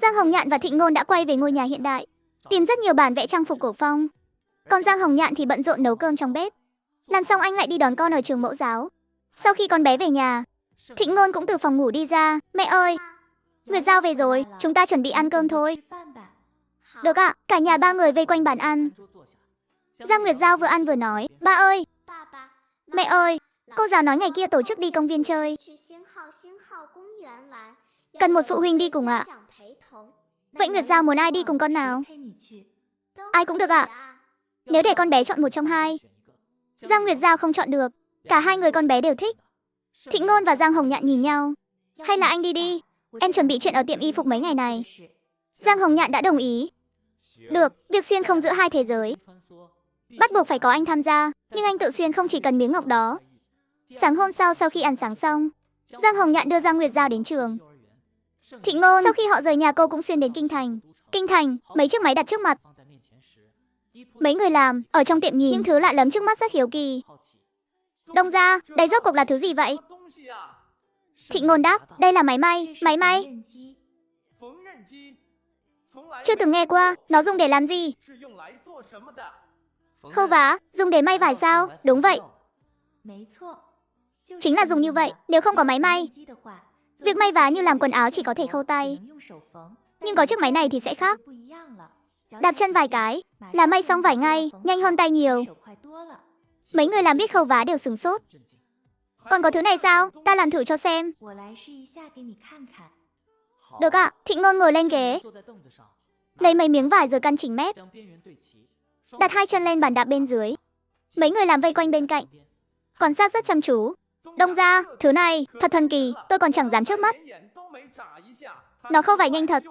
Giang Hồng Nhạn và Thịnh Ngôn đã quay về ngôi nhà hiện đại, tìm rất nhiều bản vẽ trang phục cổ phong. Còn Giang Hồng Nhạn thì bận rộn nấu cơm trong bếp. Làm xong anh lại đi đón con ở trường mẫu giáo. Sau khi con bé về nhà, Thịnh Ngôn cũng từ phòng ngủ đi ra. Mẹ ơi, Nguyệt Giao về rồi, chúng ta chuẩn bị ăn cơm thôi. Được ạ, cả nhà ba người vây quanh bàn ăn. Giang Nguyệt Giao vừa ăn vừa nói, ba ơi, mẹ ơi, cô giáo nói ngày kia tổ chức đi công viên chơi. Cần một phụ huynh đi cùng ạ. Vậy Nguyệt Giao muốn ai đi cùng con nào? Ai cũng được ạ. Nếu để con bé chọn một trong hai. Giang Nguyệt Giao không chọn được. Cả hai người con bé đều thích. Thịnh Ngôn và Giang Hồng Nhạn nhìn nhau. Hay là anh đi đi, em chuẩn bị chuyện ở tiệm y phục mấy ngày này. Giang Hồng Nhạn đã đồng ý. Được, việc xuyên không giữa hai thế giới bắt buộc phải có anh tham gia. Nhưng anh tự xuyên không chỉ cần miếng ngọc đó. Sáng hôm sau khi ăn sáng xong, Giang Hồng Nhạn đưa Giang Nguyệt Giao đến trường. Thịnh Ngôn, sau khi họ rời nhà cô cũng xuyên đến Kinh Thành. Kinh Thành, mấy chiếc máy đặt trước mặt. Mấy người làm, ở trong tiệm nhìn những thứ lạ lẫm trước mắt rất hiếu kỳ. Đông ra, đây rốt cuộc là thứ gì vậy? Thịnh Ngôn đáp, đây là máy may. Chưa từng nghe qua, nó dùng để làm gì? Khâu vá, dùng để may vải sao? Đúng vậy. Chính là dùng như vậy, nếu không có máy may, việc may vá như làm quần áo chỉ có thể khâu tay. Nhưng có chiếc máy này thì sẽ khác. Đạp chân vài cái là may xong vải ngay, nhanh hơn tay nhiều. Mấy người làm biết khâu vá đều sửng sốt. Còn có thứ này sao? Ta làm thử cho xem. Được ạ, Thịnh Ngôn ngồi lên ghế, lấy mấy miếng vải rồi căn chỉnh mép, đặt hai chân lên bàn đạp bên dưới. Mấy người làm vây quanh bên cạnh, quan sát rất chăm chú. Đông ra, thứ này thật thần kỳ, tôi còn chẳng dám chớp mắt. Nó khâu vải nhanh thật.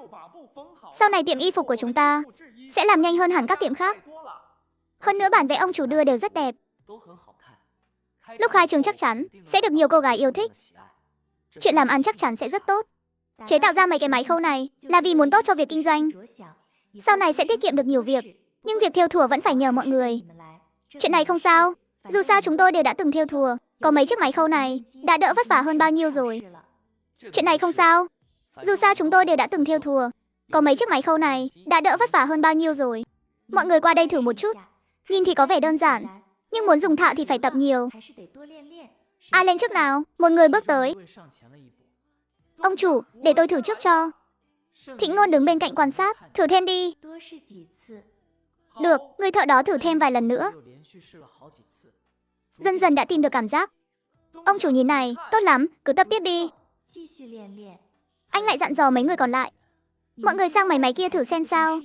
Sau này tiệm y phục của chúng ta sẽ làm nhanh hơn hẳn các tiệm khác. Hơn nữa bản vẽ ông chủ đưa đều rất đẹp. Lúc khai trường chắc chắn sẽ được nhiều cô gái yêu thích. Chuyện làm ăn chắc chắn sẽ rất tốt. Chế tạo ra mấy cái máy khâu này là vì muốn tốt cho việc kinh doanh. Sau này sẽ tiết kiệm được nhiều việc. Nhưng việc thêu thùa vẫn phải nhờ mọi người. Chuyện này không sao. Dù sao chúng tôi đều đã từng thêu thùa. Có mấy chiếc máy khâu này đã đỡ vất vả hơn bao nhiêu rồi. Chuyện này không sao. Dù sao chúng tôi đều đã từng thêu thùa. Có mấy chiếc máy khâu này đã đỡ vất vả hơn bao nhiêu rồi. Mọi người qua đây thử một chút. Nhìn thì có vẻ đơn giản, nhưng muốn dùng thạo thì phải tập nhiều. Ai lên trước nào? Một người bước tới. Ông chủ, để tôi thử trước cho. Thịnh Ngôn đứng bên cạnh quan sát. Thử thêm đi. Được, người thợ đó thử thêm vài lần nữa. Dần dần đã tìm được cảm giác. Ông chủ nhìn này, tốt lắm, cứ tập tiếp đi. Anh lại dặn dò mấy người còn lại. Mọi người sang máy kia thử xem sao.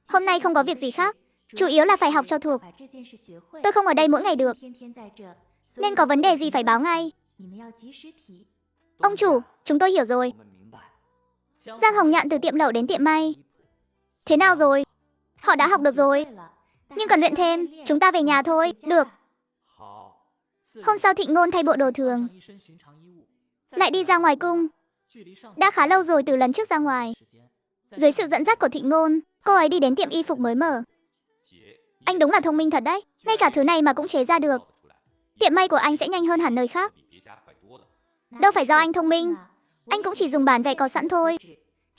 Hôm nay không có việc gì khác, chủ yếu là phải học cho thuộc. Tôi không ở đây mỗi ngày được, nên có vấn đề gì phải báo ngay. Ông chủ, chúng tôi hiểu rồi. Giang Hồng Nhạn từ tiệm lẩu đến tiệm may. Thế nào rồi? Họ đã học được rồi, nhưng cần luyện thêm. Chúng ta về nhà thôi. Được. Hôm sau Thịnh Ngôn thay bộ đồ thường, lại đi ra ngoài cung. Đã khá lâu rồi từ lần trước ra ngoài. Dưới sự dẫn dắt của Thịnh Ngôn, cô ấy đi đến tiệm y phục mới mở. Anh đúng là thông minh thật đấy, ngay cả thứ này mà cũng chế ra được. Tiệm may của anh sẽ nhanh hơn hẳn nơi khác. Đâu phải do anh thông minh, anh cũng chỉ dùng bản vẽ có sẵn thôi.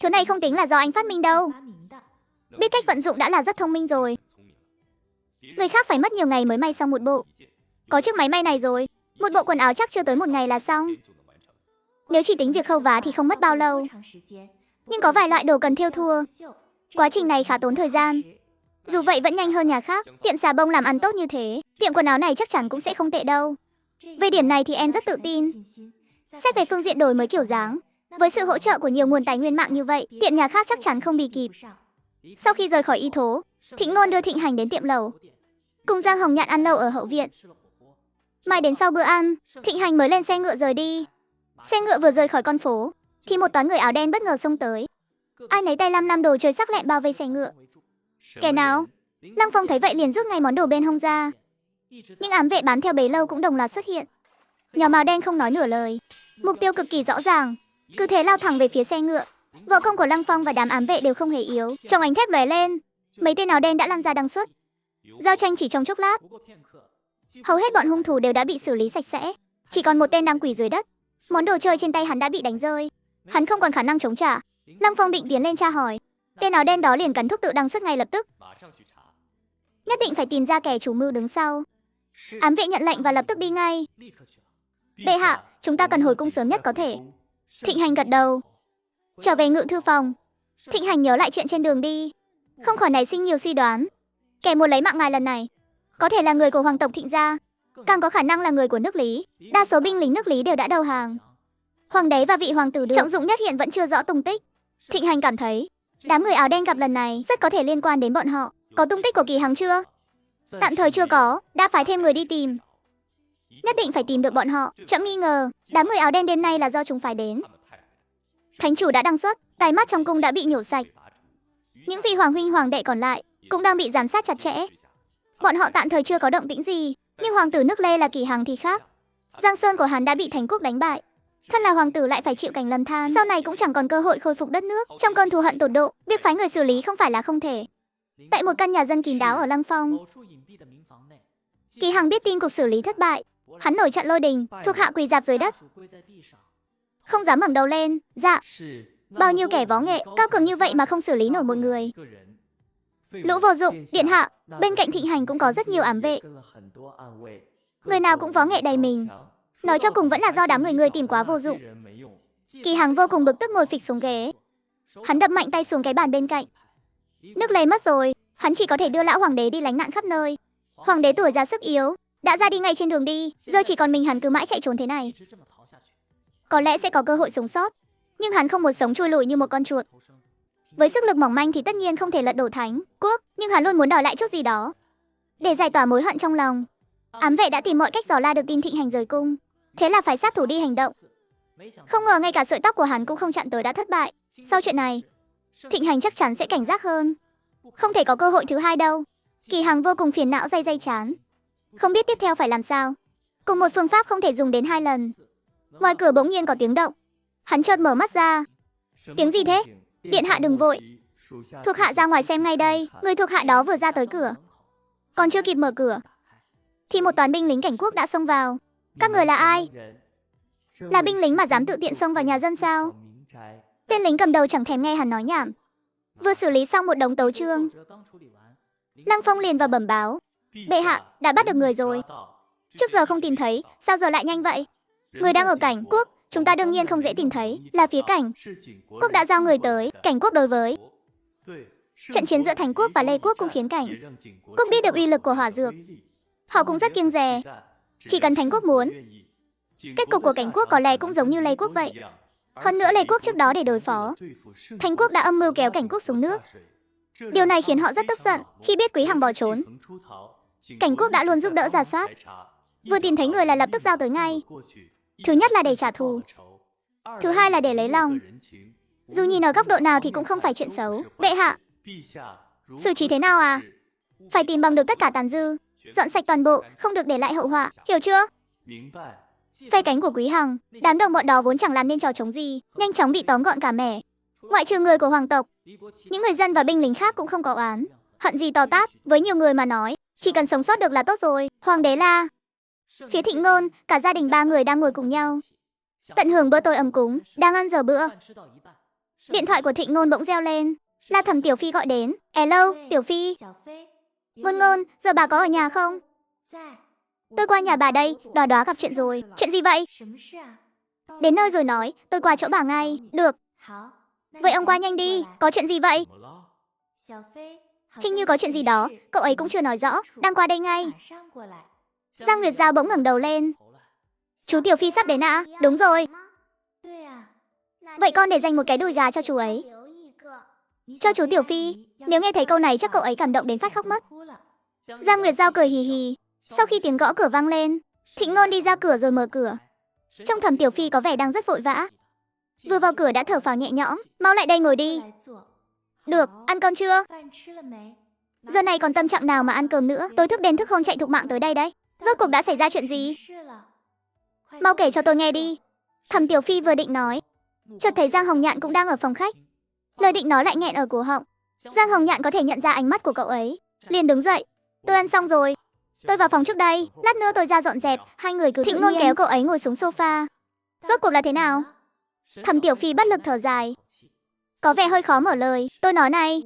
Thứ này không tính là do anh phát minh đâu. Biết cách vận dụng đã là rất thông minh rồi. Người khác phải mất nhiều ngày mới may xong một bộ. Có chiếc máy may này rồi, một bộ quần áo chắc chưa tới một ngày là xong. Nếu chỉ tính việc khâu vá thì không mất bao lâu. Nhưng có vài loại đồ cần thêu thùa. Quá trình này khá tốn thời gian. Dù vậy vẫn nhanh hơn nhà khác. Tiệm xà bông làm ăn tốt như thế, tiệm quần áo này chắc chắn cũng sẽ không tệ đâu. Về điểm này thì em rất tự tin. Xét về phương diện đổi mới kiểu dáng, với sự hỗ trợ của nhiều nguồn tài nguyên mạng như vậy, tiệm nhà khác chắc chắn không bì kịp. Sau khi rời khỏi y thố, Thịnh Ngôn đưa Thịnh Hành đến tiệm lẩu, cùng Giang Hồng Nhạn ăn lẩu ở hậu viện. Mãi đến sau bữa ăn, Thịnh Hành mới lên xe ngựa rời đi. Xe ngựa vừa rời khỏi con phố thì một toán người áo đen bất ngờ xông tới. Ai nấy tay năm đồ chơi sắc lẹm bao vây xe ngựa. Kẻ nào? Lăng Phong thấy vậy liền rút ngay món đồ bên hông ra. Những ám vệ bám theo bấy lâu cũng đồng loạt xuất hiện. Nhóm áo đen không nói nửa lời, mục tiêu cực kỳ rõ ràng, cứ thế lao thẳng về phía xe ngựa. Võ công của Lăng Phong và đám ám vệ đều không hề yếu. Trong ánh thép lóe lên, mấy tên áo đen đã lăn ra đằng xuất. Giao tranh chỉ trong chốc lát, hầu hết bọn hung thủ đều đã bị xử lý sạch sẽ. Chỉ còn một tên đang quỳ dưới đất. Món đồ chơi trên tay hắn đã bị đánh rơi. Hắn không còn khả năng chống trả. Lăng Phong định tiến lên tra hỏi. Tên áo đen đó liền cắn thuốc tự đằng suốt ngay lập tức. Nhất định phải tìm ra kẻ chủ mưu đứng sau. Ám vệ nhận lệnh và lập tức đi ngay. Bệ hạ, chúng ta cần hồi cung sớm nhất có thể. Thịnh Hành gật đầu. Trở về ngự thư phòng. Thịnh Hành nhớ lại chuyện trên đường đi. Không khỏi nảy sinh nhiều suy đoán. Kẻ muốn lấy mạng ngài lần này có thể là người của hoàng tộc Thịnh gia, càng có khả năng là người của nước Lý. Đa số binh lính nước Lý đều đã đầu hàng. Hoàng đế và vị hoàng tử được trọng dụng nhất hiện vẫn chưa rõ tung tích. Thịnh Hành cảm thấy đám người áo đen gặp lần này rất có thể liên quan đến bọn họ. Có tung tích của Kỳ Hằng chưa? Tạm thời chưa có, đã phái thêm người đi tìm. Nhất định phải tìm được bọn họ. Trẫm nghi ngờ đám người áo đen đêm nay là do chúng phái đến. Thánh chủ đã đăng xuất, cái mắt trong cung đã bị nhổ sạch. Những vị hoàng huynh hoàng đệ còn lại cũng đang bị giám sát chặt chẽ. Bọn họ tạm thời chưa có động tĩnh gì, nhưng hoàng tử nước Lê là Kỳ Hằng thì khác. Giang sơn của hắn đã bị Thánh quốc đánh bại. Thân là hoàng tử lại phải chịu cảnh lầm than, sau này cũng chẳng còn cơ hội khôi phục đất nước. Trong cơn thù hận tột độ, việc phái người xử lý không phải là không thể. Tại một căn nhà dân kín đáo ở Lăng Phong, Kỳ Hằng biết tin cuộc xử lý thất bại. Hắn nổi trận lôi đình, thuộc hạ quỳ rạp dưới đất, không dám ngẩng đầu lên. Dạ. Bao nhiêu kẻ võ nghệ cao cường như vậy mà không xử lý nổi một người. Lũ vô dụng, điện hạ. Bên cạnh Thịnh Hành cũng có rất nhiều ám vệ, người nào cũng võ nghệ đầy mình. Nói cho cùng vẫn là do đám người tìm quá vô dụng. Kỳ Hằng vô cùng bực tức ngồi phịch xuống ghế. Hắn đập mạnh tay xuống cái bàn bên cạnh. Nước Lê mất rồi, hắn chỉ có thể đưa lão hoàng đế đi lánh nạn khắp nơi. Hoàng đế tuổi già sức yếu, đã ra đi ngay trên đường đi, giờ chỉ còn mình hắn cứ mãi chạy trốn thế này. Có lẽ sẽ có cơ hội sống sót, nhưng hắn không muốn sống chui lủi như một con chuột. Với sức lực mỏng manh thì tất nhiên không thể lật đổ Thánh quốc, nhưng hắn luôn muốn đòi lại chút gì đó để giải tỏa mối hận trong lòng. Ám vệ đã tìm mọi cách dò la được tin Thịnh Hành rời cung, thế là phải sát thủ đi hành động. Không ngờ ngay cả sợi tóc của hắn cũng không chặn tới đã thất bại. Sau chuyện này, Thịnh Hành chắc chắn sẽ cảnh giác hơn. Không thể có cơ hội thứ hai đâu. Kỳ Hằng vô cùng phiền não day chán, không biết tiếp theo phải làm sao. Cùng một phương pháp không thể dùng đến hai lần. Ngoài cửa bỗng nhiên có tiếng động. Hắn chợt mở mắt ra. Tiếng gì thế? Điện hạ đừng vội, thuộc hạ ra ngoài xem ngay đây. Người thuộc hạ đó vừa ra tới cửa, còn chưa kịp mở cửa thì một toán binh lính cảnh quốc đã xông vào. Các người là ai? Là binh lính mà dám tự tiện xông vào nhà dân sao? Tên lính cầm đầu chẳng thèm nghe hắn nói nhảm, vừa xử lý xong một đống tấu chương. Lăng Phong liền vào bẩm báo. Bệ hạ, đã bắt được người rồi. Trước giờ không tìm thấy, sao giờ lại nhanh vậy? Người đang ở cảnh quốc, chúng ta đương nhiên không dễ tìm thấy. Là phía cảnh quốc đã giao người tới. Cảnh quốc đối với trận chiến giữa Thánh quốc và Lê quốc cũng khiến cảnh quốc biết được uy lực của hỏa dược. Họ cũng rất kiêng dè. Chỉ cần Thánh quốc muốn, kết cục của cảnh quốc có lẽ cũng giống như Lê quốc vậy. Hơn nữa Lê quốc trước đó để đối phó Thánh quốc đã âm mưu kéo cảnh quốc xuống nước. Điều này khiến họ rất tức giận. Khi biết Quý Hằng bỏ trốn, cảnh quốc đã luôn giúp đỡ rà soát, vừa tìm thấy người là lập tức giao tới ngay. Thứ nhất là để trả thù, thứ hai là để lấy lòng. Dù nhìn ở góc độ nào thì cũng không phải chuyện xấu. Bệ hạ, xử trí thế nào à? Phải tìm bằng được tất cả tàn dư, dọn sạch toàn bộ, không được để lại hậu họa, hiểu chưa? Phe cánh của Quý Hằng, đám đồng bọn đó vốn chẳng làm nên trò trống gì, nhanh chóng bị tóm gọn cả mẻ. Ngoại trừ người của hoàng tộc, những người dân và binh lính khác cũng không có oán hận gì to tát. Với nhiều người mà nói, chỉ cần sống sót được là tốt rồi. Hoàng đế la, phía Thịnh Ngôn, cả gia đình 3 người đang ngồi cùng nhau, tận hưởng bữa tối ấm cúng, đang ăn giờ bữa. Điện thoại của Thịnh Ngôn bỗng reo lên, là Thẩm Tiểu Phi gọi đến. Hello, Tiểu Phi. Ngôn Ngôn, giờ bà có ở nhà không? Tôi qua nhà bà đây, Đoá Đoá gặp chuyện rồi. Chuyện gì vậy? Đến nơi rồi nói, tôi qua chỗ bà ngay. Được. Vậy ông qua nhanh đi, có chuyện gì vậy? Hình như có chuyện gì đó, cậu ấy cũng chưa nói rõ, đang qua đây ngay. Giang Nguyệt Giao bỗng ngẩng đầu lên. Chú Tiểu Phi sắp đến ạ? Đúng rồi. Vậy con để dành một cái đùi gà cho chú ấy. Cho chú Tiểu Phi. Nếu nghe thấy câu này chắc cậu ấy cảm động đến phát khóc mất. Giang Nguyệt Giao cười hì hì. Sau khi tiếng gõ cửa vang lên, Thịnh Ngôn đi ra cửa rồi mở cửa. Trông Thẩm Tiểu Phi có vẻ đang rất vội vã. Vừa vào cửa đã thở phào nhẹ nhõm. Mau lại đây ngồi đi. Được, ăn cơm chưa? Giờ này còn tâm trạng nào mà ăn cơm nữa? Tôi thức đêm thức hôm chạy thục mạng tới đây đấy. Rốt cuộc đã xảy ra chuyện gì? Mau kể cho tôi nghe đi. Thẩm Tiểu Phi vừa định nói, chợt thấy Giang Hồng Nhạn cũng đang ở phòng khách. Lời định nói lại nghẹn ở cổ họng. Giang Hồng Nhạn có thể nhận ra ánh mắt của cậu ấy, liền đứng dậy. Tôi ăn xong rồi, tôi vào phòng trước đây, lát nữa tôi ra dọn dẹp. Hai người cứ Thịnh Ngôn kéo cậu ấy ngồi xuống sofa. Rốt cuộc là thế nào? Thẩm Tiểu Phi bất lực thở dài. Có vẻ hơi khó mở lời. Tôi nói này.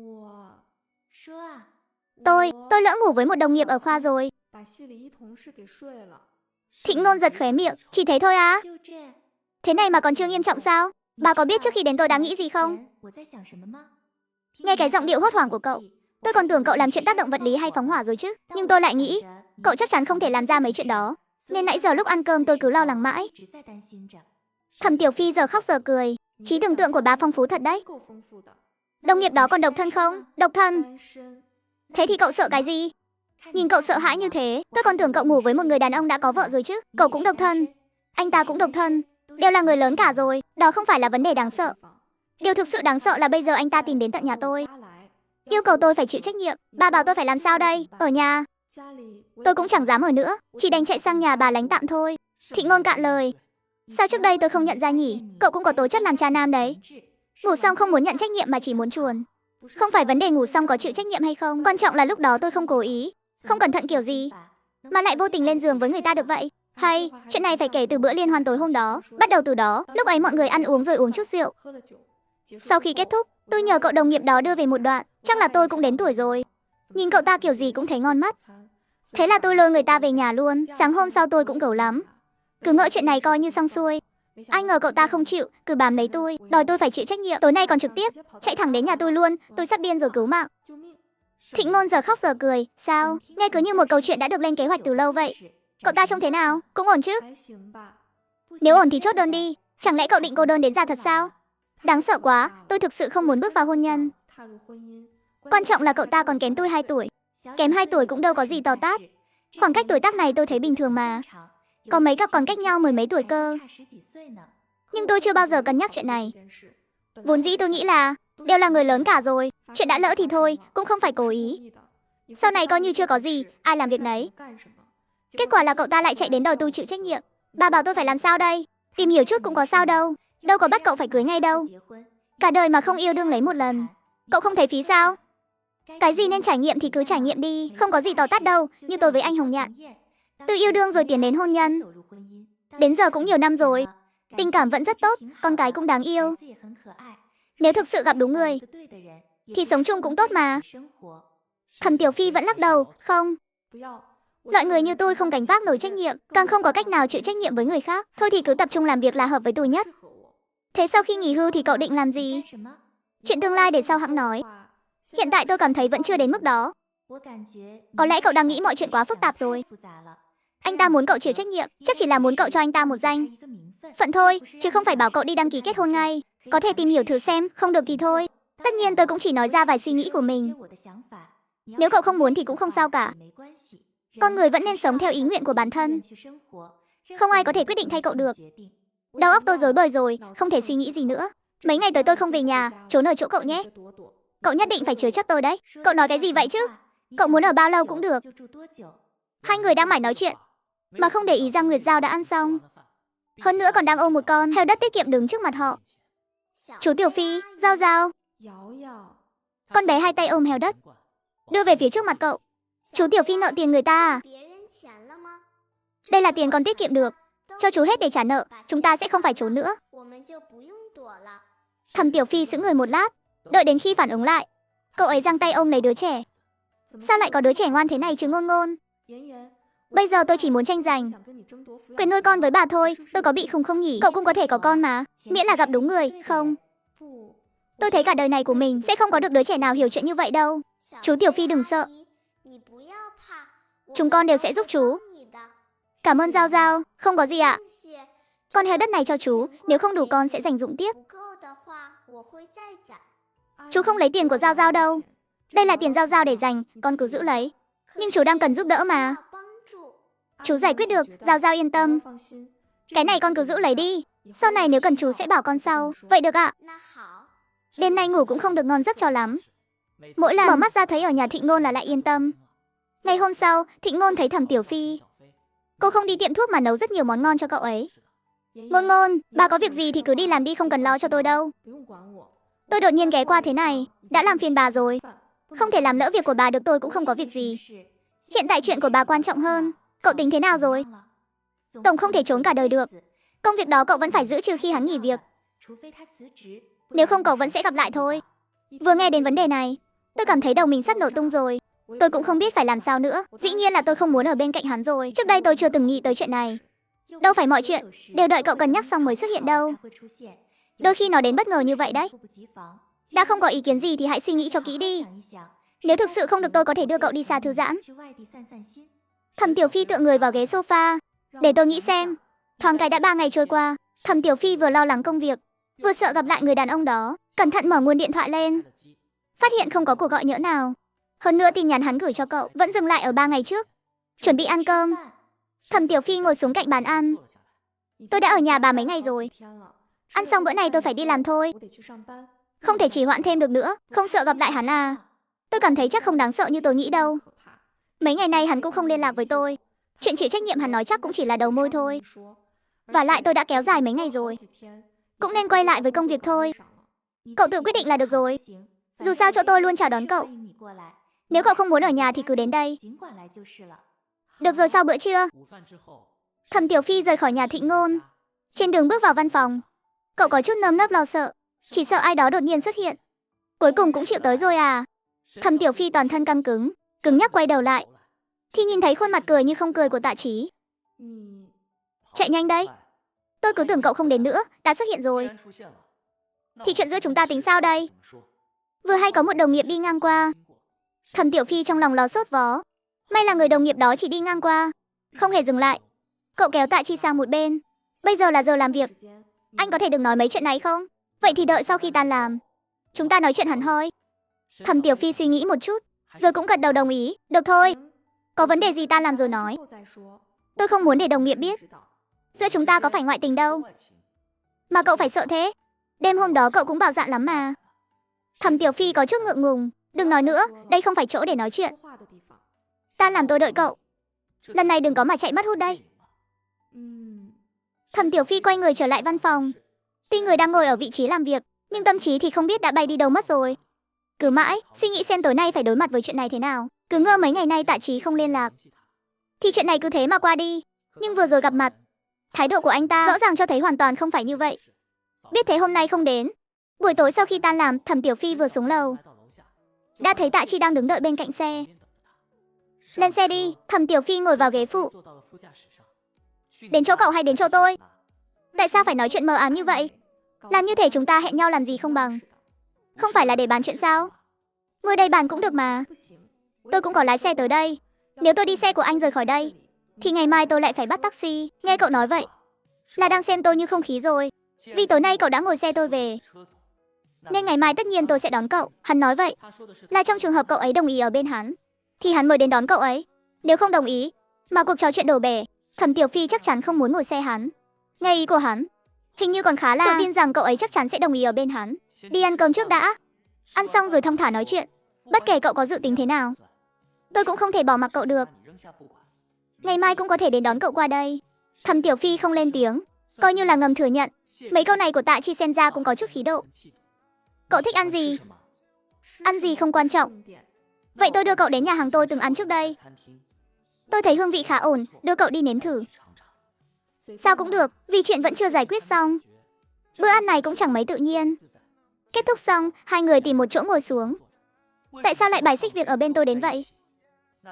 Tôi lỡ ngủ với một đồng nghiệp ở khoa rồi. Thịnh Ngôn giật khóe miệng. Chỉ thế thôi á? Thế này mà còn chưa nghiêm trọng sao? Bà có biết trước khi đến tôi đã nghĩ gì không? Nghe cái giọng điệu hốt hoảng của cậu, tôi còn tưởng cậu làm chuyện tác động vật lý hay phóng hỏa rồi chứ. Nhưng tôi lại nghĩ, cậu chắc chắn không thể làm ra mấy chuyện đó. Nên nãy giờ lúc ăn cơm tôi cứ lo lắng mãi. Thẩm Tiểu Phi giờ khóc giờ cười. Trí tưởng tượng của bà phong phú thật đấy. Đồng nghiệp đó còn độc thân không? Độc thân. Thế thì cậu sợ cái gì? Nhìn cậu sợ hãi như thế, tôi còn tưởng cậu ngủ với một người đàn ông đã có vợ rồi chứ. Cậu cũng độc thân. Anh ta cũng độc thân. Đều là người lớn cả rồi. Đó không phải là vấn đề đáng sợ. Điều thực sự đáng sợ là bây giờ anh ta tìm đến tận nhà tôi. Yêu cầu tôi phải chịu trách nhiệm. Bà bảo tôi phải làm sao đây? Ở nhà. Tôi cũng chẳng dám ở nữa. Chỉ đành chạy sang nhà bà lánh tạm thôi. Thịnh Ngôn cạn lời. Sao trước đây tôi không nhận ra nhỉ? Cậu cũng có tố chất làm cha nam đấy. Ngủ xong không muốn nhận trách nhiệm mà chỉ muốn chuồn. Không phải vấn đề ngủ xong có chịu trách nhiệm hay không. Quan trọng là lúc đó tôi không cố ý, không cẩn thận kiểu gì mà lại vô tình lên giường với người ta được vậy. Hay, chuyện này phải kể từ bữa liên hoan tối hôm đó. Bắt đầu từ đó, lúc ấy mọi người ăn uống rồi uống chút rượu. Sau khi kết thúc, tôi nhờ cậu đồng nghiệp đó đưa về một đoạn. Chắc là tôi cũng đến tuổi rồi. Nhìn cậu ta kiểu gì cũng thấy ngon mắt. Thế là tôi lôi người ta về nhà luôn. Sáng hôm sau tôi cũng gầu lắm. Cứ ngỡ chuyện này coi như xong xuôi. Ai ngờ cậu ta không chịu, cứ bám lấy tôi, đòi tôi phải chịu trách nhiệm. Tối nay còn trực tiếp chạy thẳng đến nhà tôi luôn. Tôi sắp điên rồi cứu mạng. Thịnh Ngôn giờ khóc giờ cười. Sao? Nghe cứ như một câu chuyện đã được lên kế hoạch từ lâu vậy. Cậu ta trông thế nào? Cũng ổn chứ? Nếu ổn thì chốt đơn đi. Chẳng lẽ cậu định cô đơn đến già thật sao? Đáng sợ quá. Tôi thực sự không muốn bước vào hôn nhân. Quan trọng là cậu ta còn kém tôi 2 tuổi. Kém 2 tuổi cũng đâu có gì to tát. Khoảng cách tuổi tác này tôi thấy bình thường mà. Có mấy cặp còn cách nhau mười mấy tuổi cơ. Nhưng tôi chưa bao giờ cân nhắc chuyện này. Vốn dĩ tôi nghĩ là đều là người lớn cả rồi. Chuyện đã lỡ thì thôi, cũng không phải cố ý. Sau này coi như chưa có gì, ai làm việc nấy. Kết quả là cậu ta lại chạy đến đòi tôi chịu trách nhiệm. Bà bảo tôi phải làm sao đây? Tìm hiểu chút cũng có sao đâu. Đâu có bắt cậu phải cưới ngay đâu. Cả đời mà không yêu đương lấy một lần. Cậu không thấy phí sao? Cái gì nên trải nghiệm thì cứ trải nghiệm đi. Không có gì to tát đâu, như tôi với anh Hồng Nhạn. Từ yêu đương rồi tiến đến hôn nhân. Đến giờ cũng nhiều năm rồi. Tình cảm vẫn rất tốt, con cái cũng đáng yêu. Nếu thực sự gặp đúng người thì sống chung cũng tốt mà. Thẩm Tiểu Phi vẫn lắc đầu. Không. Loại người như tôi không gánh vác nổi trách nhiệm, càng không có cách nào chịu trách nhiệm với người khác. Thôi thì cứ tập trung làm việc là hợp với tôi nhất. Thế sau khi nghỉ hưu thì cậu định làm gì? Chuyện tương lai để sau hẵng nói. Hiện tại tôi cảm thấy vẫn chưa đến mức đó. Có lẽ cậu đang nghĩ mọi chuyện quá phức tạp rồi. Anh ta muốn cậu chịu trách nhiệm, chắc chỉ là muốn cậu cho anh ta một danh phận thôi, chứ không phải bảo cậu đi đăng ký kết hôn ngay. Có thể tìm hiểu thử xem, không được thì thôi. Tất nhiên tôi cũng chỉ nói ra vài suy nghĩ của mình. Nếu cậu không muốn thì cũng không sao cả. Con người vẫn nên sống theo ý nguyện của bản thân. Không ai có thể quyết định thay cậu được. Đầu óc tôi rối bời rồi, không thể suy nghĩ gì nữa. Mấy ngày tới tôi không về nhà, trốn ở chỗ cậu nhé. Cậu nhất định phải chứa chấp tôi đấy. Cậu nói cái gì vậy chứ? Cậu muốn ở bao lâu cũng được. Hai người đang mải nói chuyện mà không để ý rằng Nguyệt Giao đã ăn xong. Hơn nữa còn đang ôm một con heo đất tiết kiệm đứng trước mặt họ. Chú Tiểu Phi, Giao Giao. Con bé hai tay ôm heo đất, đưa về phía trước mặt cậu. Chú Tiểu Phi nợ tiền người ta à? Đây là tiền con tiết kiệm được. Cho chú hết để trả nợ, chúng ta sẽ không phải trốn nữa. Thẩm Tiểu Phi sững người một lát, đợi đến khi phản ứng lại, cậu ấy giang tay ôm lấy đứa trẻ. Sao lại có đứa trẻ ngoan thế này chứ Ngôn Ngôn? Bây giờ tôi chỉ muốn tranh giành quyền nuôi con với bà thôi. Tôi có bị khùng không nhỉ? Cậu cũng có thể có con mà, miễn là gặp đúng người. Không, tôi thấy cả đời này của mình sẽ không có được đứa trẻ nào hiểu chuyện như vậy đâu. Chú Tiểu Phi đừng sợ, chúng con đều sẽ giúp chú. Cảm ơn Giao Giao. Không có gì ạ. Con heo đất này cho chú, nếu không đủ con sẽ dành dụm tiếp. Chú không lấy tiền của Giao Giao đâu. Đây là tiền Giao Giao để dành, con cứ giữ lấy. Nhưng chú đang cần giúp đỡ mà. Chú giải quyết được, Giao Giao yên tâm. Cái này con cứ giữ lấy đi. Sau này nếu cần chú sẽ bảo con sau. Vậy được ạ. Đêm nay ngủ cũng không được ngon giấc cho lắm. Mỗi lần mở mắt ra thấy ở nhà Thịnh Ngôn là lại yên tâm. Ngày hôm sau, Thịnh Ngôn thấy Thẩm Tiểu Phi. Cô không đi tiệm thuốc mà nấu rất nhiều món ngon cho cậu ấy. Ngôn Ngôn, bà có việc gì thì cứ đi làm đi, không cần lo cho tôi đâu. Tôi đột nhiên ghé qua thế này, đã làm phiền bà rồi. Không thể làm lỡ việc của bà được, tôi cũng không có việc gì. Hiện tại chuyện của bà quan trọng hơn. Cậu tính thế nào rồi? Tổng không thể trốn cả đời được. Công việc đó cậu vẫn phải giữ trừ khi hắn nghỉ việc. Nếu không cậu vẫn sẽ gặp lại thôi. Vừa nghe đến vấn đề này, tôi cảm thấy đầu mình sắp nổ tung rồi. Tôi cũng không biết phải làm sao nữa. Dĩ nhiên là tôi không muốn ở bên cạnh hắn rồi. Trước đây tôi chưa từng nghĩ tới chuyện này. Đâu phải mọi chuyện đều đợi cậu cân nhắc xong mới xuất hiện đâu. Đôi khi nó đến bất ngờ như vậy đấy. Đã không có ý kiến gì thì hãy suy nghĩ cho kỹ đi. Nếu thực sự không được tôi có thể đưa cậu đi xa thư giãn. Thẩm Tiểu Phi tựa người vào ghế sofa. Để tôi nghĩ xem. Thoáng cái đã 3 ngày trôi qua. Thẩm Tiểu Phi vừa lo lắng công việc, vừa sợ gặp lại người đàn ông đó. Cẩn thận mở nguồn điện thoại lên. Phát hiện không có cuộc gọi nhỡ nào. Hơn nữa tin nhắn hắn gửi cho cậu vẫn dừng lại ở 3 ngày trước. Chuẩn bị ăn cơm. Thẩm Tiểu Phi ngồi xuống cạnh bàn ăn. Tôi đã ở nhà bà mấy ngày rồi. Ăn xong bữa này tôi phải đi làm thôi. Không thể trì hoãn thêm được nữa. Không sợ gặp lại hắn à? Tôi cảm thấy chắc không đáng sợ như tôi nghĩ đâu. Mấy ngày nay hắn cũng không liên lạc với tôi. Chuyện chịu trách nhiệm hắn nói chắc cũng chỉ là đầu môi thôi. Và lại tôi đã kéo dài mấy ngày rồi. Cũng nên quay lại với công việc thôi. Cậu tự quyết định là được rồi. Dù sao chỗ tôi luôn chào đón cậu. Nếu cậu không muốn ở nhà thì cứ đến đây. Được rồi, sau bữa trưa, Thẩm Tiểu Phi rời khỏi nhà Thịnh Ngôn. Trên đường bước vào văn phòng, cậu có chút nơm nớp lo sợ. Chỉ sợ ai đó đột nhiên xuất hiện. Cuối cùng cũng chịu tới rồi à? Thẩm Tiểu Phi toàn thân căng cứng, cứng nhắc quay đầu lại. Thì nhìn thấy khuôn mặt cười như không cười của Tạ Chí. Chạy nhanh đấy. Tôi cứ tưởng cậu không đến nữa, đã xuất hiện rồi. Thì chuyện giữa chúng ta tính sao đây? Vừa hay có một đồng nghiệp đi ngang qua. Thẩm Tiểu Phi trong lòng lo sốt vó. May là người đồng nghiệp đó chỉ đi ngang qua, không hề dừng lại. Cậu kéo Tạ Chi sang một bên. Bây giờ là giờ làm việc. Anh có thể đừng nói mấy chuyện này không? Vậy thì đợi sau khi tan làm, chúng ta nói chuyện hẳn hoi. Thẩm Tiểu Phi suy nghĩ một chút, rồi cũng gật đầu đồng ý. Được thôi. Có vấn đề gì ta làm rồi nói. Tôi không muốn để đồng nghiệp biết. Giữa chúng ta có phải ngoại tình đâu. Mà cậu phải sợ thế. Đêm hôm đó cậu cũng bạo dạn lắm mà. Thẩm Tiểu Phi có chút ngượng ngùng. Đừng nói nữa, đây không phải chỗ để nói chuyện. Tan làm tôi đợi cậu. Lần này đừng có mà chạy mất hút đây. Thẩm Tiểu Phi quay người trở lại văn phòng. Tuy người đang ngồi ở vị trí làm việc, nhưng tâm trí thì không biết đã bay đi đâu mất rồi. Cứ mãi suy nghĩ xem tối nay phải đối mặt với chuyện này thế nào. Cứ ngơ mấy ngày nay Tạ Chí không liên lạc, thì chuyện này cứ thế mà qua đi. Nhưng vừa rồi gặp mặt, thái độ của anh ta rõ ràng cho thấy hoàn toàn không phải như vậy. Biết thế hôm nay không đến. Buổi tối sau khi tan làm, Thẩm Tiểu Phi vừa xuống lầu, đã thấy Tạ Chi đang đứng đợi bên cạnh xe. Lên xe đi. Thẩm Tiểu Phi ngồi vào ghế phụ. Đến chỗ cậu hay đến chỗ tôi? Tại sao phải nói chuyện mờ ám như vậy? Làm như thể chúng ta hẹn nhau làm gì không bằng. Không phải là để bàn chuyện sao? Ngồi đây bàn cũng được mà. Tôi cũng có lái xe tới đây. Nếu tôi đi xe của anh rời khỏi đây, thì ngày mai tôi lại phải bắt taxi. Nghe cậu nói vậy là đang xem tôi như không khí rồi. Vì tối nay cậu đã ngồi xe tôi về, nên ngày mai tất nhiên tôi sẽ đón cậu. Hắn nói vậy là trong trường hợp cậu ấy đồng ý ở bên hắn, thì hắn mới đến đón cậu ấy. Nếu không đồng ý, mà cuộc trò chuyện đổ bể, Thẩm Tiểu Phi chắc chắn không muốn ngồi xe hắn. Nghe ý của hắn, hình như còn khá là tự tin rằng cậu ấy chắc chắn sẽ đồng ý ở bên hắn. Đi ăn cơm trước đã. Ăn xong rồi thong thả nói chuyện. Bất kể cậu có dự tính thế nào, tôi cũng không thể bỏ mặc cậu được. Ngày mai cũng có thể đến đón cậu qua đây. Thẩm Tiểu Phi không lên tiếng, coi như là ngầm thừa nhận. Mấy câu này của Tạ Chi xem ra cũng có chút khí độ. Cậu thích ăn gì? Ăn gì không quan trọng. Vậy tôi đưa cậu đến nhà hàng tôi từng ăn trước đây. Tôi thấy hương vị khá ổn, đưa cậu đi nếm thử. Sao cũng được, vì chuyện vẫn chưa giải quyết xong. Bữa ăn này cũng chẳng mấy tự nhiên. Kết thúc xong, hai người tìm một chỗ ngồi xuống. Tại sao lại bài xích việc ở bên tôi đến vậy?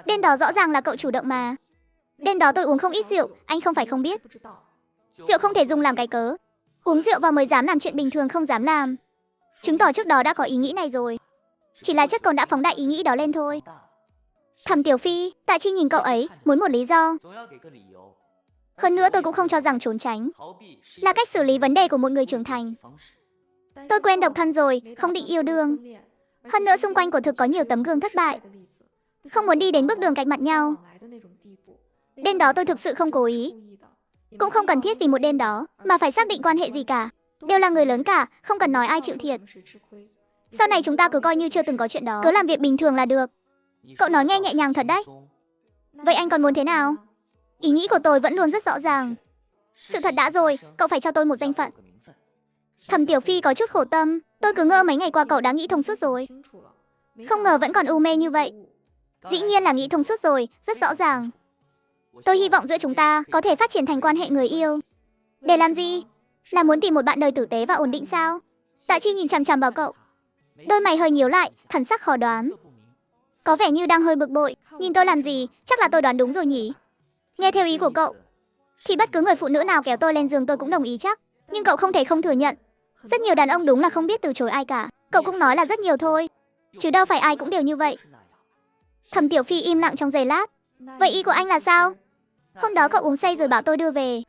Đêm đó rõ ràng là cậu chủ động mà. Đêm đó tôi uống không ít rượu, anh không phải không biết. Rượu không thể dùng làm cái cớ. Uống rượu vào mới dám làm chuyện bình thường không dám làm. Chứng tỏ trước đó đã có ý nghĩ này rồi. Chỉ là chất cồn đã phóng đại ý nghĩ đó lên thôi. Thẩm Tiểu Phi, Tạ Chi nhìn cậu ấy, muốn một lý do. Hơn nữa tôi cũng không cho rằng trốn tránh là cách xử lý vấn đề của một người trưởng thành. Tôi quen độc thân rồi, không định yêu đương. Hơn nữa xung quanh của thực có nhiều tấm gương thất bại. Không muốn đi đến bước đường cạch mặt nhau. Đêm đó tôi thực sự không cố ý. Cũng không cần thiết vì một đêm đó mà phải xác định quan hệ gì cả. Đều là người lớn cả, không cần nói ai chịu thiệt. Sau này chúng ta cứ coi như chưa từng có chuyện đó, cứ làm việc bình thường là được. Cậu nói nghe nhẹ nhàng thật đấy. Vậy anh còn muốn thế nào? Ý nghĩ của tôi vẫn luôn rất rõ ràng. Sự thật đã rồi, cậu phải cho tôi một danh phận. Thẩm Tiểu Phi có chút khổ tâm. Tôi cứ ngỡ mấy ngày qua cậu đã nghĩ thông suốt rồi. Không ngờ vẫn còn u mê như vậy. Dĩ nhiên là nghĩ thông suốt rồi, rất rõ ràng. Tôi hy vọng giữa chúng ta có thể phát triển thành quan hệ người yêu. Để làm gì? Là muốn tìm một bạn đời tử tế và ổn định sao? Tạ Chi nhìn chằm chằm vào cậu. Đôi mày hơi nhíu lại, thần sắc khó đoán. Có vẻ như đang hơi bực bội. Nhìn tôi làm gì, chắc là tôi đoán đúng rồi nhỉ. Nghe theo ý của cậu, thì bất cứ người phụ nữ nào kéo tôi lên giường tôi cũng đồng ý chắc. Nhưng cậu không thể không thừa nhận. Rất nhiều đàn ông đúng là không biết từ chối ai cả. Cậu cũng nói là rất nhiều thôi. Chứ đâu phải ai cũng đều như vậy. Thẩm Tiểu Phi im lặng trong giây lát. Vậy ý của anh là sao? Hôm đó cậu uống say rồi bảo tôi đưa về.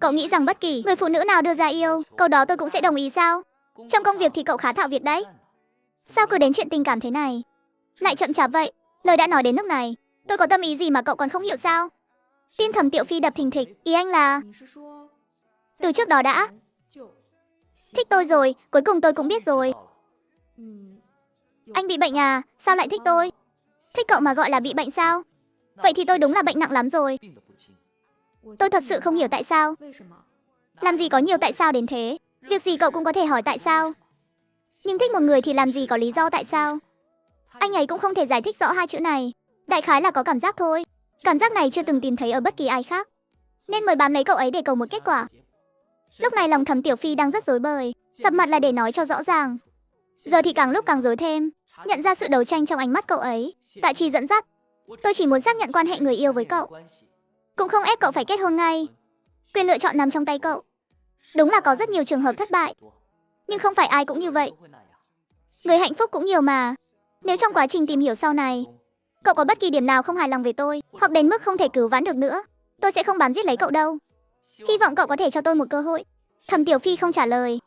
Cậu nghĩ rằng bất kỳ người phụ nữ nào đưa ra yêu, câu đó tôi cũng sẽ đồng ý sao? Trong công việc thì cậu khá thạo việc đấy. Sao cứ đến chuyện tình cảm thế này? Lại chậm chạp vậy. Lời đã nói đến nước này, tôi có tâm ý gì mà cậu còn không hiểu sao? Tim Thẩm Tiểu Phi đập thình thịch. Ý anh là từ trước đó đã thích tôi rồi, cuối cùng tôi cũng biết rồi. Anh bị bệnh à? Sao lại thích tôi? Thích cậu mà gọi là bị bệnh sao? Vậy thì tôi đúng là bệnh nặng lắm rồi. Tôi thật sự không hiểu tại sao. Làm gì có nhiều tại sao đến thế. Việc gì cậu cũng có thể hỏi tại sao. Nhưng thích một người thì làm gì có lý do tại sao. Anh ấy cũng không thể giải thích rõ hai chữ này. Đại khái là có cảm giác thôi. Cảm giác này chưa từng tìm thấy ở bất kỳ ai khác, nên mới bám lấy cậu ấy để cầu một kết quả. Lúc này lòng Thẩm Tiểu Phi đang rất rối bời. Gặp mặt là để nói cho rõ ràng. Giờ thì càng lúc càng rối thêm. Nhận ra sự đấu tranh trong ánh mắt cậu ấy. Tạ Chi dẫn dắt. Tôi chỉ muốn xác nhận quan hệ người yêu với cậu. Cũng không ép cậu phải kết hôn ngay. Quyền lựa chọn nằm trong tay cậu. Đúng là có rất nhiều trường hợp thất bại, nhưng không phải ai cũng như vậy. Người hạnh phúc cũng nhiều mà. Nếu trong quá trình tìm hiểu sau này, cậu có bất kỳ điểm nào không hài lòng về tôi, hoặc đến mức không thể cứu vãn được nữa, tôi sẽ không bám giết lấy cậu đâu. Hy vọng cậu có thể cho tôi một cơ hội. Thẩm Tiểu Phi không trả lời.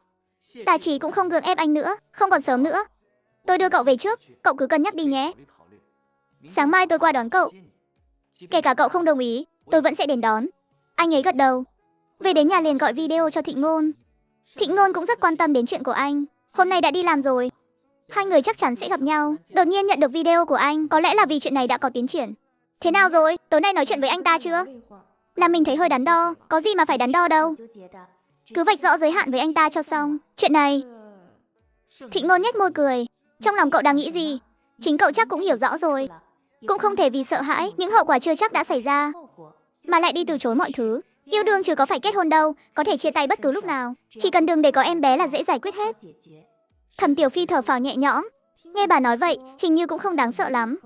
Tạ Chỉ cũng không gượng ép anh nữa. Không còn sớm nữa. Tôi đưa cậu về trước, cậu cứ cân nhắc đi nhé. Sáng mai tôi qua đón cậu. Kể cả cậu không đồng ý, tôi vẫn sẽ đến đón. Anh ấy gật đầu. Về đến nhà liền gọi video cho Thịnh Ngôn. Thịnh Ngôn cũng rất quan tâm đến chuyện của anh. Hôm nay đã đi làm rồi, hai người chắc chắn sẽ gặp nhau. Đột nhiên nhận được video của anh, có lẽ là vì chuyện này đã có tiến triển. Thế nào rồi? Tối nay nói chuyện với anh ta chưa? Là mình thấy hơi đắn đo. Có gì mà phải đắn đo đâu. Cứ vạch rõ giới hạn với anh ta cho xong. Chuyện này... Thịnh Ngôn nhếch môi cười. Trong lòng cậu đang nghĩ gì, chính cậu chắc cũng hiểu rõ rồi. Cũng không thể vì sợ hãi những hậu quả chưa chắc đã xảy ra mà lại đi từ chối mọi thứ. Yêu đương chứ có phải kết hôn đâu, có thể chia tay bất cứ lúc nào. Chỉ cần đừng để có em bé là dễ giải quyết hết. Thẩm Tiểu Phi thở phào nhẹ nhõm. Nghe bà nói vậy, hình như cũng không đáng sợ lắm.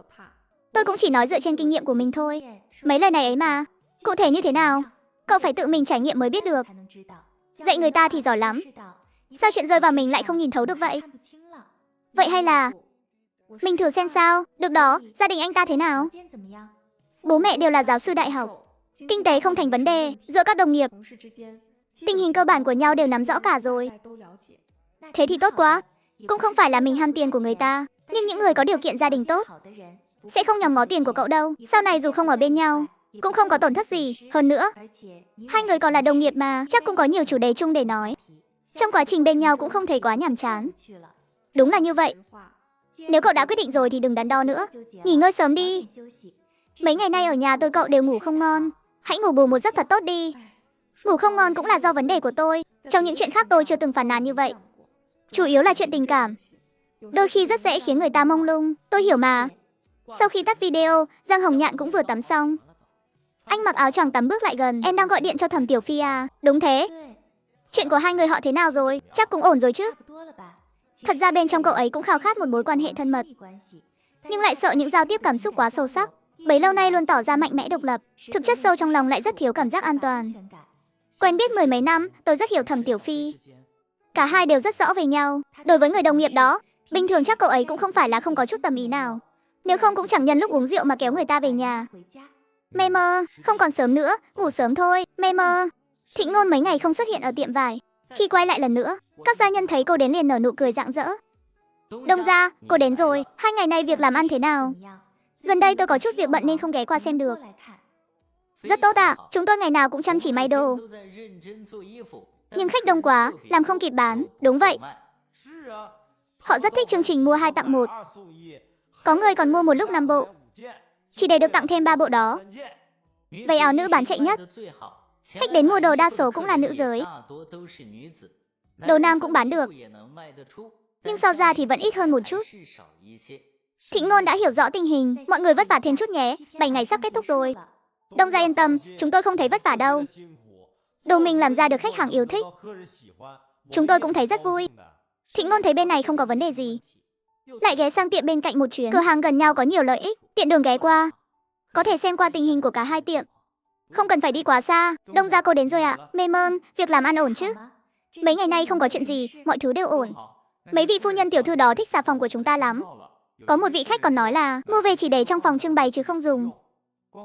Tôi cũng chỉ nói dựa trên kinh nghiệm của mình thôi. Mấy lời này ấy mà. Cụ thể như thế nào, cậu phải tự mình trải nghiệm mới biết được. Dạy người ta thì giỏi lắm. Sao chuyện rơi vào mình lại không nhìn thấu được vậy? Vậy hay là mình thử xem sao? Được đó. Gia đình anh ta thế nào? Bố mẹ đều là giáo sư đại học. Kinh tế không thành vấn đề. Giữa các đồng nghiệp, tình hình cơ bản của nhau đều nắm rõ cả rồi. Thế thì tốt quá. Cũng không phải là mình ham tiền của người ta, nhưng những người có điều kiện gia đình tốt sẽ không nhòm ngó tiền của cậu đâu. Sau này dù không ở bên nhau cũng không có tổn thất gì. Hơn nữa, hai người còn là đồng nghiệp mà, chắc cũng có nhiều chủ đề chung để nói. Trong quá trình bên nhau cũng không thấy quá nhàm chán. Đúng là như vậy. Nếu cậu đã quyết định rồi thì đừng đắn đo nữa. Nghỉ ngơi sớm đi. Mấy ngày nay ở nhà tôi cậu đều ngủ không ngon. Hãy ngủ bù một giấc thật tốt đi. Ngủ không ngon cũng là do vấn đề của tôi. Trong những chuyện khác tôi chưa từng phàn nàn như vậy. Chủ yếu là chuyện tình cảm. Đôi khi rất dễ khiến người ta mông lung. Tôi hiểu mà. Sau khi tắt video, Giang Hồng Nhạn cũng vừa tắm xong. Anh mặc áo choàng tắm bước lại gần. Em đang gọi điện cho Thẩm Tiểu Phi à? Đúng thế. Chuyện của hai người họ thế nào rồi? Chắc cũng ổn rồi chứ? Thật ra bên trong cậu ấy cũng khao khát một mối quan hệ thân mật, nhưng lại sợ những giao tiếp cảm xúc quá sâu sắc. Bấy lâu nay luôn tỏ ra mạnh mẽ độc lập, thực chất sâu trong lòng lại rất thiếu cảm giác an toàn. Quen biết mười mấy năm, tôi rất hiểu Thẩm Tiểu Phi. Cả hai đều rất rõ về nhau. Đối với người đồng nghiệp đó, bình thường chắc cậu ấy cũng không phải là không có chút tầm ý nào. Nếu không cũng chẳng nhân lúc uống rượu mà kéo người ta về nhà. Mê mơ, không còn sớm nữa, ngủ sớm thôi, mê mơ. Thịnh Ngôn mấy ngày không xuất hiện ở tiệm vải. Khi quay lại lần nữa, các gia nhân thấy cô đến liền nở nụ cười rạng rỡ. Đông gia, cô đến rồi. 2 ngày nay việc làm ăn thế nào? Gần đây tôi có chút việc bận nên không ghé qua xem được. Rất tốt ạ, chúng tôi ngày nào cũng chăm chỉ may đồ. Nhưng khách đông quá, làm không kịp bán. Đúng vậy. Họ rất thích chương trình mua 2 tặng 1. Có người còn mua một lúc 5 bộ, chỉ để được tặng thêm 3 bộ đó. Váy áo nữ bán chạy nhất. Khách đến mua đồ đa số cũng là nữ giới. Đồ nam cũng bán được, nhưng so ra thì vẫn ít hơn một chút. Thịnh Ngôn đã hiểu rõ tình hình. Mọi người vất vả thêm chút nhé. 7 ngày sắp kết thúc rồi. Đông gia yên tâm, chúng tôi không thấy vất vả đâu. Đồ mình làm ra được khách hàng yêu thích. Chúng tôi cũng thấy rất vui. Thịnh Ngôn thấy bên này không có vấn đề gì, lại ghé sang tiệm bên cạnh một chuyến. Cửa hàng gần nhau có nhiều lợi ích, tiện đường ghé qua, có thể xem qua tình hình của cả hai tiệm. Không cần phải đi quá xa. Đông gia cô đến rồi ạ. Mê mơn, việc làm ăn ổn chứ? Mấy ngày nay không có chuyện gì, mọi thứ đều ổn. Mấy vị phu nhân tiểu thư đó thích xà phòng của chúng ta lắm. Có một vị khách còn nói là mua về chỉ để trong phòng trưng bày chứ không dùng.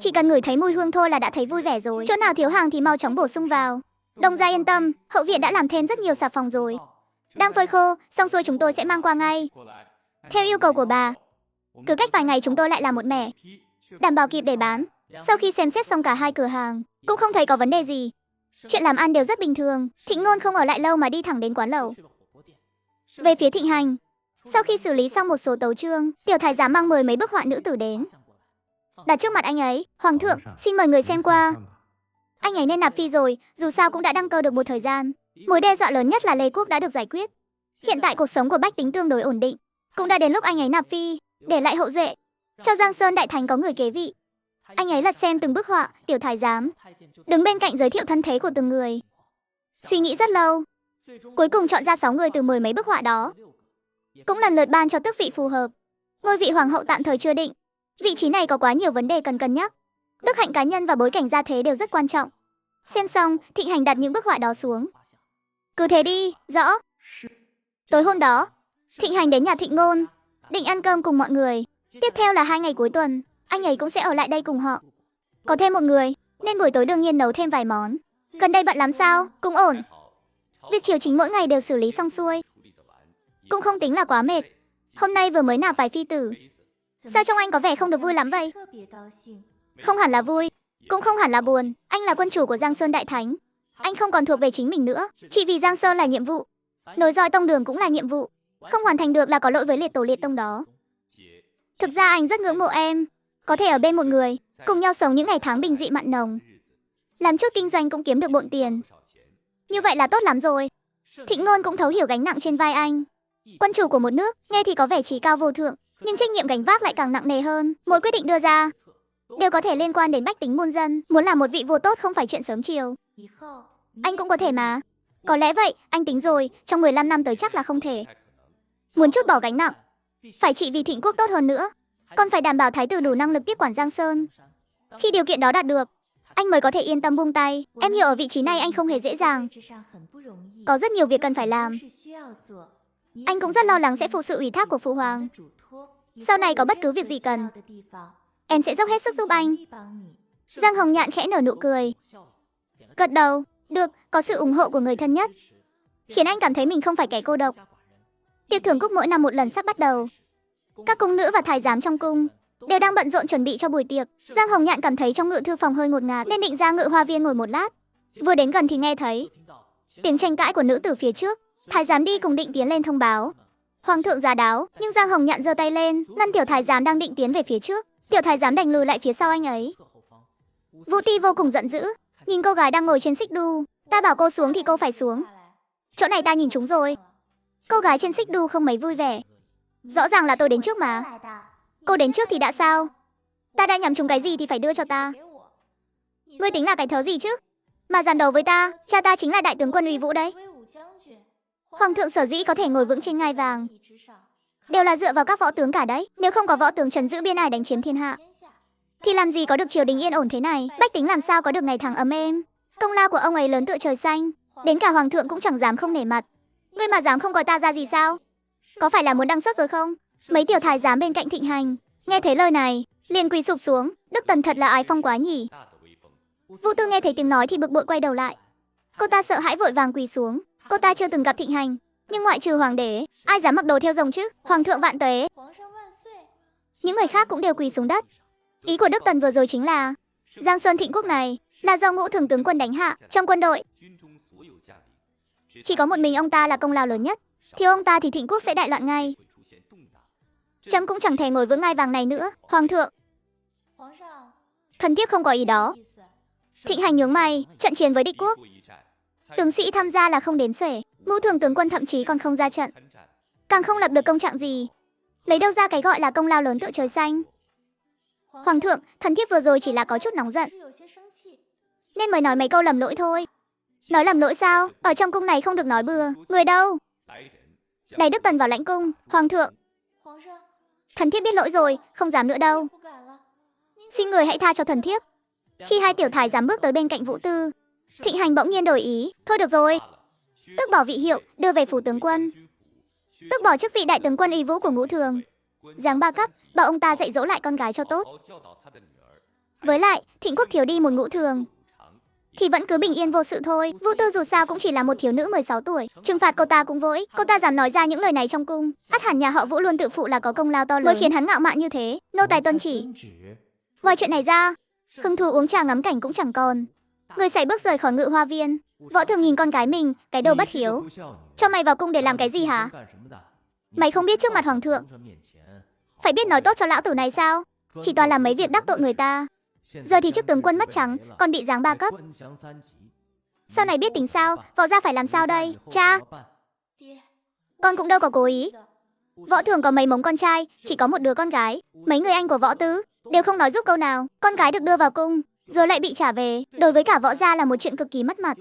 Chỉ cần ngửi thấy mùi hương thôi là đã thấy vui vẻ rồi. Chỗ nào thiếu hàng thì mau chóng bổ sung vào. Đông gia yên tâm, hậu viện đã làm thêm rất nhiều xà phòng rồi. Đang phơi khô, xong xuôi chúng tôi sẽ mang qua ngay. Theo yêu cầu của bà, cứ cách vài ngày chúng tôi lại làm một mẻ, đảm bảo kịp để bán. Sau khi xem xét xong cả hai cửa hàng, cũng không thấy có vấn đề gì. Chuyện làm ăn đều rất bình thường. Thịnh Ngôn không ở lại lâu mà đi thẳng đến quán lẩu. Về phía Thịnh Hành, sau khi xử lý xong một số tấu chương, tiểu thái giám mang mời mấy bức họa nữ tử đến, đặt trước mặt anh ấy. Hoàng thượng, xin mời người xem qua. Anh ấy nên nạp phi rồi, dù sao cũng đã đăng cơ được một thời gian. Mối đe dọa lớn nhất là Lê Quốc đã được giải quyết. Hiện tại cuộc sống của bách tính tương đối ổn định. Cũng đã đến lúc anh ấy nạp phi, để lại hậu duệ, cho Giang Sơn đại thánh có người kế vị. Anh ấy lật xem từng bức họa, tiểu thái giám đứng bên cạnh giới thiệu thân thế của từng người. Suy nghĩ rất lâu, cuối cùng chọn ra 6 người từ 10 mấy bức họa đó. Cũng lần lượt ban cho tước vị phù hợp. Ngôi vị hoàng hậu tạm thời chưa định. Vị trí này có quá nhiều vấn đề cần cân nhắc. Đức hạnh cá nhân và bối cảnh gia thế đều rất quan trọng. Xem xong, Thịnh Hành đặt những bức họa đó xuống. Cứ thế đi, rõ. Tối hôm đó, Thịnh Hành đến nhà Thịnh Ngôn, định ăn cơm cùng mọi người. Tiếp theo là 2 ngày cuối tuần, anh ấy cũng sẽ ở lại đây cùng họ. Có thêm một người, nên buổi tối đương nhiên nấu thêm vài món. Gần đây bận lắm sao? Cũng ổn. Việc triều chính mỗi ngày đều xử lý xong xuôi, cũng không tính là quá mệt. Hôm nay vừa mới nạp vài phi tử. Sao trông anh có vẻ không được vui lắm vậy? Không hẳn là vui, cũng không hẳn là buồn. Anh là quân chủ của Giang Sơn Đại Thánh. Anh không còn thuộc về chính mình nữa. Chỉ vì Giang Sơn là nhiệm vụ, nối dõi tông đường cũng là nhiệm vụ. Không hoàn thành được là có lỗi với liệt tổ liệt tông đó. Thực ra anh rất ngưỡng mộ em. Có thể ở bên một người, cùng nhau sống những ngày tháng bình dị mặn nồng, làm chút kinh doanh cũng kiếm được bộn tiền. Như vậy là tốt lắm rồi. Thịnh Ngôn cũng thấu hiểu gánh nặng trên vai anh. Quân chủ của một nước, nghe thì có vẻ trí cao vô thượng, nhưng trách nhiệm gánh vác lại càng nặng nề hơn. Mỗi quyết định đưa ra đều có thể liên quan đến bách tính muôn dân. Muốn làm một vị vua tốt không phải chuyện sớm chiều. Anh cũng có thể mà. Có lẽ vậy, anh tính rồi, trong 15 năm tới chắc là không thể. Muốn chút bỏ gánh nặng, phải trị vì Thịnh quốc tốt hơn nữa. Còn phải đảm bảo thái tử đủ năng lực tiếp quản Giang Sơn. Khi điều kiện đó đạt được, anh mới có thể yên tâm buông tay. Em hiểu ở vị trí này anh không hề dễ dàng. Có rất nhiều việc cần phải làm. Anh cũng rất lo lắng sẽ phụ sự ủy thác của phụ hoàng. Sau này có bất cứ việc gì cần, em sẽ dốc hết sức giúp anh. Giang Hồng Nhạn khẽ nở nụ cười, gật đầu. Được, có sự ủng hộ của người thân nhất, khiến anh cảm thấy mình không phải kẻ cô độc. Tiệc thưởng cúc mỗi năm một lần sắp bắt đầu. Các cung nữ và thái giám trong cung đều đang bận rộn chuẩn bị cho buổi tiệc. Giang Hồng Nhạn cảm thấy trong ngự thư phòng hơi ngột ngạt nên định ra ngự hoa viên ngồi một lát. Vừa đến gần thì nghe thấy tiếng tranh cãi của nữ tử phía trước. Thái giám đi cùng định tiến lên thông báo hoàng thượng giá đáo, nhưng Giang Hồng Nhạn giơ tay lên ngăn tiểu thái giám đang định tiến về phía trước. Tiểu thái giám đành lùi lại phía sau anh ấy. Vũ Ti vô cùng giận dữ, nhìn cô gái đang ngồi trên xích đu. Ta bảo cô xuống thì cô phải xuống. Chỗ này ta nhìn chúng rồi. Cô gái trên xích đu không mấy vui vẻ. Rõ ràng là tôi đến trước mà. Cô đến trước thì đã sao? Ta đã nhắm trúng cái gì thì phải đưa cho ta. Ngươi tính là cái thớ gì chứ? Mà dàn đầu với ta, cha ta chính là đại tướng quân Uy Vũ đấy. Hoàng thượng sở dĩ có thể ngồi vững trên ngai vàng đều là dựa vào các võ tướng cả đấy. Nếu không có võ tướng trấn giữ biên ải đánh chiếm thiên hạ, thì làm gì có được triều đình yên ổn thế này. Bách tính làm sao có được ngày tháng ấm êm. Công lao của ông ấy lớn tựa trời xanh, đến cả hoàng thượng cũng chẳng dám không nể mặt. Ngươi mà dám không coi ta ra gì sao? Có phải là muốn đăng xuất rồi không? Mấy tiểu thái giám bên cạnh Thịnh Hành nghe thấy lời này liền quỳ sụp xuống. Đức Tần thật là ái phong quá nhỉ. Vũ Tư nghe thấy tiếng nói thì bực bội quay đầu lại. Cô ta sợ hãi vội vàng quỳ xuống. Cô ta chưa từng gặp Thịnh Hành, nhưng ngoại trừ hoàng đế, ai dám mặc đồ theo rồng chứ? Hoàng thượng vạn tuế. Những người khác cũng đều quỳ xuống đất. Ý của Đức Tần vừa rồi chính là Giang Sơn Thịnh quốc này là do Ngũ Thường tướng quân đánh hạ. Trong quân đội chỉ có một mình ông ta là công lao lớn nhất. Thiếu ông ta thì Thịnh quốc sẽ đại loạn ngay. Chấm cũng chẳng thể ngồi vững ngai vàng này nữa. Hoàng thượng, thần thiếp không có ý đó. Thịnh Hành nhướng mày. Trận chiến với địch quốc, tướng sĩ tham gia là không đếm xuể. Ngũ Thường tướng quân thậm chí còn không ra trận, càng không lập được công trạng gì. Lấy đâu ra cái gọi là công lao lớn tựa trời xanh? Hoàng thượng, thần thiếp vừa rồi chỉ là có chút nóng giận, nên mới nói mấy câu lầm lỗi thôi. Nói lầm lỗi sao? Ở trong cung này không được nói bừa. Người đâu? Đẩy Đức Tần vào lãnh cung. Hoàng thượng, thần thiếp biết lỗi rồi, không dám nữa đâu. Xin người hãy tha cho thần thiếp. Khi hai tiểu thái dám bước tới bên cạnh Vũ Tư, Thịnh Hành bỗng nhiên đổi ý. Thôi được rồi, tước bỏ vị hiệu, đưa về phủ tướng quân. Tước bỏ chức vị đại tướng quân uy vũ của Ngũ Thường. Giáng 3 cấp, bảo ông ta dạy dỗ lại con gái cho tốt. Với lại, Thịnh Quốc thiếu đi một Ngũ Thường thì vẫn cứ bình yên vô sự thôi. Vũ Tư dù sao cũng chỉ là một thiếu nữ 16 tuổi, trừng phạt cô ta cũng vội. Cô ta dám nói ra những lời này trong cung, ắt hẳn nhà họ Vũ luôn tự phụ là có công lao to lớn mới khiến hắn ngạo mạn như thế. Nô tài tuân chỉ. Ngoài chuyện này ra, hứng thú uống trà ngắm cảnh cũng chẳng còn. Người sải bước rời khỏi Ngự Hoa Viên. Võ Thường nhìn con gái mình, cái đầu bất hiếu. Cho mày vào cung để làm cái gì hả? Mày không biết trước mặt hoàng thượng phải biết nói tốt cho lão tử này sao? Chỉ toàn làm mấy việc đắc tội người ta. Giờ thì chức tướng quân mất trắng, còn bị giáng 3 cấp. Sau này biết tính sao, Võ gia phải làm sao đây? Cha, con cũng đâu có cố ý. Võ Thường có mấy mống con trai, chỉ có một đứa con gái. Mấy người anh của Võ Tứ đều không nói giúp câu nào. Con gái được đưa vào cung, rồi lại bị trả về. Đối với cả Võ gia là một chuyện cực kỳ mất mặt.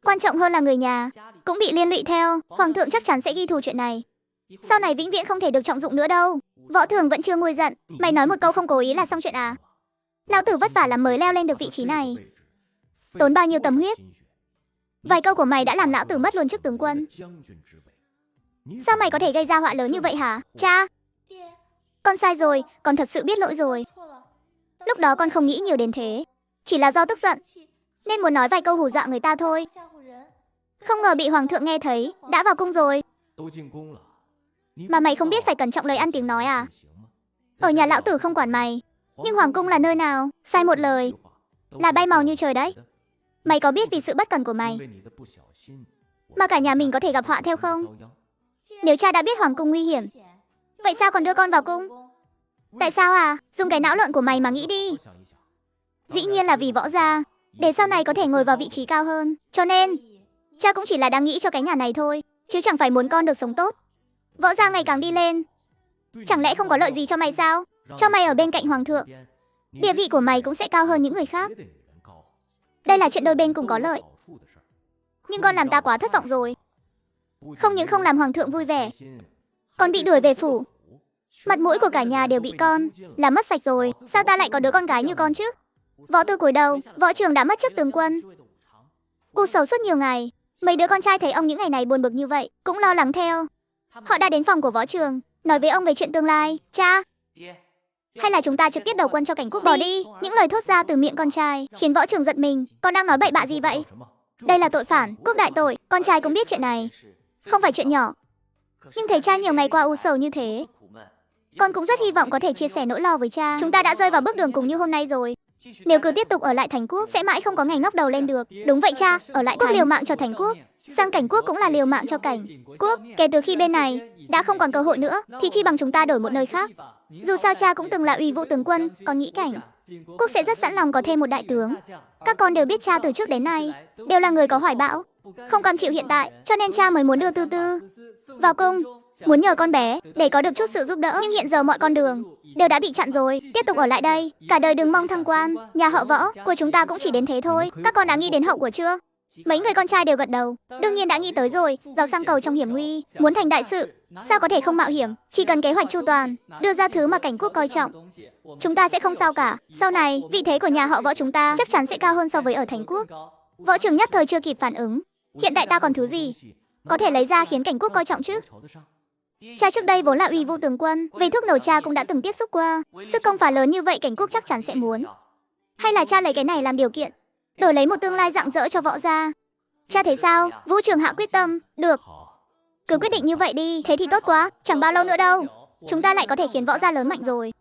Quan trọng hơn là người nhà cũng bị liên lụy theo. Hoàng thượng chắc chắn sẽ ghi thù chuyện này. Sau này vĩnh viễn không thể được trọng dụng nữa đâu. Võ Thường vẫn chưa nguôi giận. Mày nói một câu không cố ý là xong chuyện à? Lão tử vất vả lắm mới leo lên được vị trí này, tốn bao nhiêu tâm huyết. Vài câu của mày đã làm lão tử mất luôn chức tướng quân. Sao mày có thể gây ra họa lớn như vậy hả? Cha, con sai rồi, con thật sự biết lỗi rồi. Lúc đó con không nghĩ nhiều đến thế, chỉ là do tức giận nên muốn nói vài câu hù dọa người ta thôi. Không ngờ bị hoàng thượng nghe thấy. Đã vào cung rồi mà mày không biết phải cẩn trọng lời ăn tiếng nói à? Ở nhà lão tử không quản mày, nhưng hoàng cung là nơi nào? Sai một lời là bay màu như trời đấy. Mày có biết vì sự bất cẩn của mày mà cả nhà mình có thể gặp họa theo không? Nếu cha đã biết hoàng cung nguy hiểm, vậy sao còn đưa con vào cung? Tại sao à? Dùng cái não lợn của mày mà nghĩ đi. Dĩ nhiên là vì Võ gia, để sau này có thể ngồi vào vị trí cao hơn. Cho nên cha cũng chỉ là đang nghĩ cho cái nhà này thôi, chứ chẳng phải muốn con được sống tốt. Võ gia ngày càng đi lên, chẳng lẽ không có lợi gì cho mày sao? Cho mày ở bên cạnh hoàng thượng, địa vị của mày cũng sẽ cao hơn những người khác. Đây là chuyện đôi bên cùng có lợi. Nhưng con làm ta quá thất vọng rồi. Không những không làm hoàng thượng vui vẻ, còn bị đuổi về phủ. Mặt mũi của cả nhà đều bị con làm mất sạch rồi. Sao ta lại có đứa con gái như con chứ? Võ Tư cúi đầu. Võ Trường đã mất chức tướng quân, u sầu suốt nhiều ngày. Mấy đứa con trai thấy ông những ngày này buồn bực như vậy cũng lo lắng theo. Họ đã đến phòng của Võ Trường, nói với ông về chuyện tương lai. Cha, hay là chúng ta trực tiếp đầu quân cho Cảnh Quốc bỏ đi? Những lời thốt ra từ miệng con trai khiến Võ Trường giật mình. Con đang nói bậy bạ gì vậy? Đây là tội phản, quốc đại tội. Con trai cũng biết chuyện này, không phải chuyện nhỏ. Nhưng thấy cha nhiều ngày qua u sầu như thế, con cũng rất hy vọng có thể chia sẻ nỗi lo với cha. Chúng ta đã rơi vào bước đường cùng như hôm nay rồi. Nếu cứ tiếp tục ở lại Thành Quốc, sẽ mãi không có ngày ngóc đầu lên được. Đúng vậy cha, ở lại Quốc liều mạng cho Thành Quốc, sang Cảnh Quốc cũng là liều mạng cho Cảnh Quốc. Kể từ khi bên này đã không còn cơ hội nữa, thì chi bằng chúng ta đổi một nơi khác. Dù sao cha cũng từng là uy vũ tướng quân, con nghĩ Cảnh Quốc sẽ rất sẵn lòng có thêm một đại tướng. Các con đều biết cha từ trước đến nay đều là người có hoài bão, không cam chịu hiện tại, cho nên cha mới muốn đưa Tư Tư vào cung, muốn nhờ con bé để có được chút sự giúp đỡ. Nhưng hiện giờ mọi con đường đều đã bị chặn rồi. Tiếp tục ở lại đây, cả đời đừng mong thăng quan. Nhà họ Võ của chúng ta cũng chỉ đến thế thôi. Các con đã nghĩ đến hậu của chưa? Mấy người con trai đều gật đầu. Đương nhiên đã nghĩ tới rồi. Giàu sang cầu trong hiểm nguy, muốn thành đại sự, sao có thể không mạo hiểm? Chỉ cần kế hoạch chu toàn, đưa ra thứ mà Cảnh Quốc coi trọng, chúng ta sẽ không sao cả. Sau này, vị thế của nhà họ Võ chúng ta chắc chắn sẽ cao hơn so với ở Thành Quốc. Võ Trường nhất thời chưa kịp phản ứng. Hiện tại ta còn thứ gì có thể lấy ra khiến Cảnh Quốc coi trọng chứ? Cha trước đây vốn là uy vũ tướng quân, về thuốc nổ cha cũng đã từng tiếp xúc qua. Sức công phá lớn như vậy Cảnh Quốc chắc chắn sẽ muốn. Hay là cha lấy cái này làm điều kiện, đổi lấy một tương lai rạng rỡ cho Võ gia. Cha thấy sao? Vũ Trường hạ quyết tâm. Được, cứ quyết định như vậy đi. Thế thì tốt quá, chẳng bao lâu nữa đâu, chúng ta lại có thể khiến Võ gia lớn mạnh rồi.